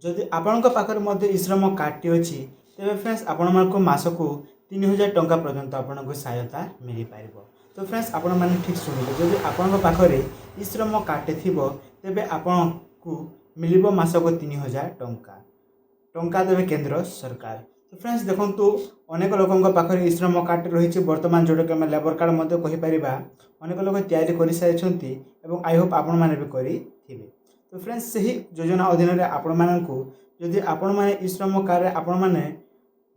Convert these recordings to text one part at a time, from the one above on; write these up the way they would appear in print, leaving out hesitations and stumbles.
जदि आपणक पाखरे मध्य ई श्रम कार्डटी अच्छी तेज फ्रेंड्स आपण मासक 3000 टंका पर्यंत आपको सहायता मिल पार। तो फ्रेंड्स आपण मैंने ठीक शुणिले जदि आपण पाखरे ई श्रम कार्डटे थी तेज आपन को मिल मासक 3000 टंका टंका देवे केंद्र सरकार। तो फ्रेंड्स देखो अनेक लोकों पाखे ई श्रम कार्ड रही बर्तमान जोटा कि आम लेबर कार्ड कहीपर अनेक लोग तैयारी कर सारी आई होप आपण मैंने भी करें। तो फ्रेंड्स से ही योजना अधीन आपण मानू जदि आपण मैंने ई श्रम कार्ड आपण मैंने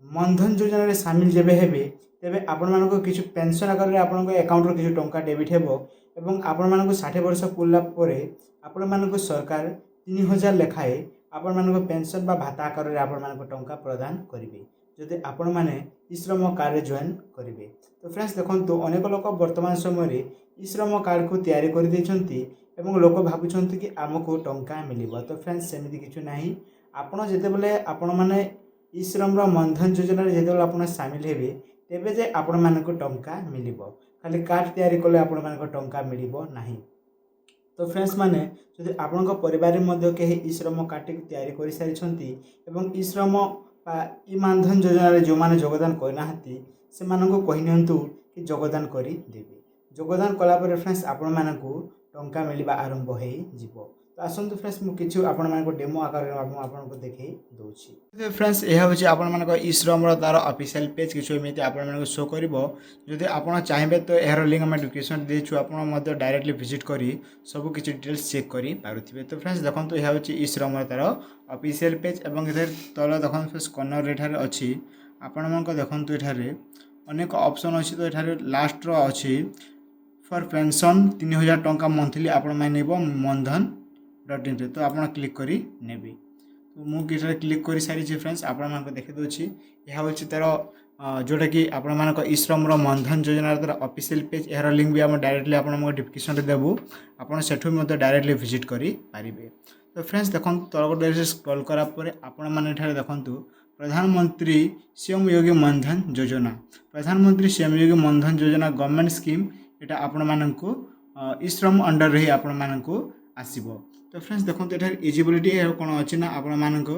मनधन योजन सामिल जब हे तेरे आपण मानक किसी पेंशन आकार आपण अकाउंट किसी टंका डेबिट हो आपण मानक 60 वर्ष पूरा आपण मानक सरकार 3000 लेखाए आपण मानक पेंशन बा भाता आकार आपण मानक टंका प्रदान करेंगे जदि आपण मैंने ई श्रम कार्ड जॉइन करेंगे। तो फ्रेंड्स देखो अनेक लोक वर्तमान समय ई श्रम कार्ड को तैयारी कर देछंती एवं लोक भावुंट कि आमको टंका मिल। तो फ्रेंड्स सेमती किछु नाही आपण जेतेबेले आपण माने ई श्रम मनधन योजन जिते आप सामिल हेबे तेबे जे आपण मानक टंका मिल खाली कार्ड तैयारी कले आपण मानक टंका मिल नाही। तो फ्रेंड्स माने जदि आपण परिवार मध्य कहीं ई श्रम कार्ड तैयारी कर सारी ई श्रम ई मानधन योजन जो मैंने योगदान करना से कहनियंतु कि योगदान करदेवे योगदान कलापर फ्रेंड्स आपण मानक टंका मिलवा आरंभ हो। तो आसतु फ्रेंड्स मुझे आपण डेमो आकार आपको देखे दूसरी। फ्रेंड्स यह हूँ आपण मानक ई श्रम तार ऑफिशियल पेज किसी एमती आप शो कर जदि आप चाहिए तो यार लिंक आम डिस्क्रिप्शन देचु आप डायरेक्टली विजिट करी सब किसी डिटेल्स चेक कर पारे। तो फ्रेंड्स देखो यह हूँ ई श्रम तार ऑफिशियल पेज और इधर तल देखो फ्रेंड्स कॉर्नर एठार अच्छी आपण देखो ये अनेक ऑप्शन अच्छी। तो ये लास्ट अच्छी फॉर पेंशन 3000 टंका मंथली आपण मैंने मनधन .in तो आप क्लिक करी नेबी। तो मुझे क्लिक कर सारी फ्रेंड्स आप देखी दूसरी यह हूँ तार जोटा कि आपण मानक ई श्रम मनधन योजना तार ऑफिशियल पेज यार लिंक भी आम डायरेक्टली आप डिस्क्रिप्शन देवु आपड़ सेठू डायरेक्टली विजिट करें। तो फ्रेंड्स देखो तल स्क्रॉल करापर आपण मैंने देखु प्रधानमंत्री स्वयं योगी मनधन योजना प्रधानमंत्री स्वयं योगी मनधन योजना गवर्नमेंट स्कीम यहाँ आपण मानक ई श्रम अंडर रही आपण मानक आसब। तो फ्रेंड्स देखो ये इजिबिलिटी कौन अच्छी ना आपण मानक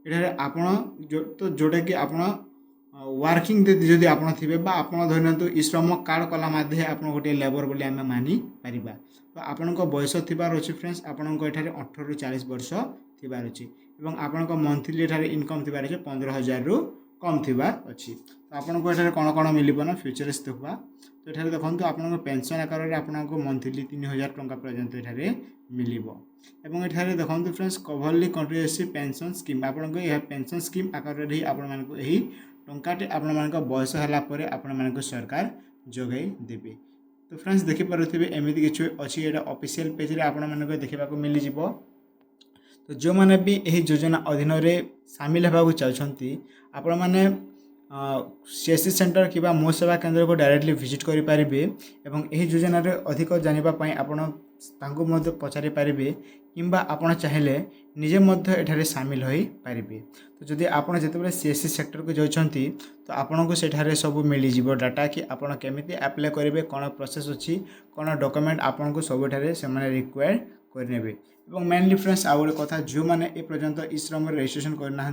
ये तो जोटा कि आप वर्किंग जदि आप थे धरतु ई श्रम कार्ड कला माधे आप गोटे लेबर बोली आम मानी पार। तो आपण बयस थबार अच्छी फ्रेंड्स आपण 18 ରୁ 40 वर्ष थबार अच्छी और आपण मंथली इनकम थबार अच्छे 15,000 रु कम थबार अच्छी। तो आपको ये कौन कौन मिल ना फ्यूचर्स देखा। तो ये देखो आप पेंशन आकार आपको मंथली 3000 टंका पर्यंत ये मिल एठारे देखो फ्रेंड्स कभरली कंट्रीब्यूशन पेंशन स्कीम आपको यह पेंशन स्कीम आकार ही आपको टंकाटे आप बयस है आप सरकार जोगाई देवे। तो फ्रेंड्स देखिपे एमती किसी अच्छी ये ऑफिशियल पेज रे आप देखा मिल जाव। तो जो मैंने भी यही योजना अधीन सामिल होगा चाहते आपण मैंने सीएससी सेंटर कि मो सेवा केंद्र को डायरेक्टली विजिट करेंगे और यही योजना अधिक जानापी आप पचारि पारे कि आप चाहिए निजे एठारे सामिल हो पारे। तो जदि आप जिते सीएससी सेक्टर को जाती तो आपन को सेठारे सब मिल जाव डाटा कि आपड़ केमी अप्लाई करेंगे कौन प्रोसेस अच्छी कौन डॉक्यूमेंट आपन को सब से रिक्वायर करेंगे। और मेनली फ्रेंड्स आउ गोटे कथा जो मैंने ए पर्यंत ई श्रम रजिस्ट्रेशन करना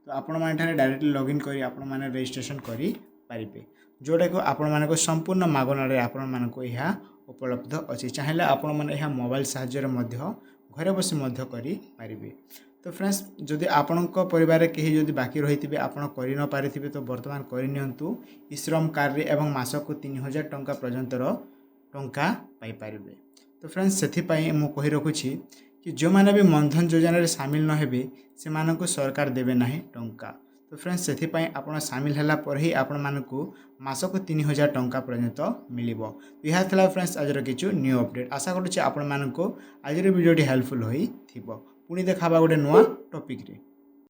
तो आपण मैंने डायरेक्टली लॉगिन करी आपण मैंने रजिस्ट्रेशन करी पारिबे जोटा को आपण मानक संपूर्ण मागणारे आपण मानक यह उपलब्ध अच्छी चाहिए आपण मैंने यह मोबाइल साहाय्य घरे बसी करी पारिबे। तो फ्रेंड्स जदि आपण परिवार कहीं जदि बाकी रही थे आपड़ कर न पारे तो बर्तमान करनियंतु ई श्रम कार्ड एवं मासक 3000 टंका पर्यंतर टंका पाइपर। तो फ्रेंड्स से मुझे कही रखुच्छी कि जो मैंने भी मनधन योजन सामिल न हेबे से मानक सरकार देवे ना टंका। तो फ्रेंड्स से आप सामिल है ही आपण मानक मासक 3000 टंका पर्यंत मिल। तो यह था फ्रेंड्स आज किछु न्यू अपडेट आशा करुच्छे आपण मानक आज वीडियोटी हेल्पफुल होई थिबो। पुणी देखा गोटे नुआ टॉपिक रे।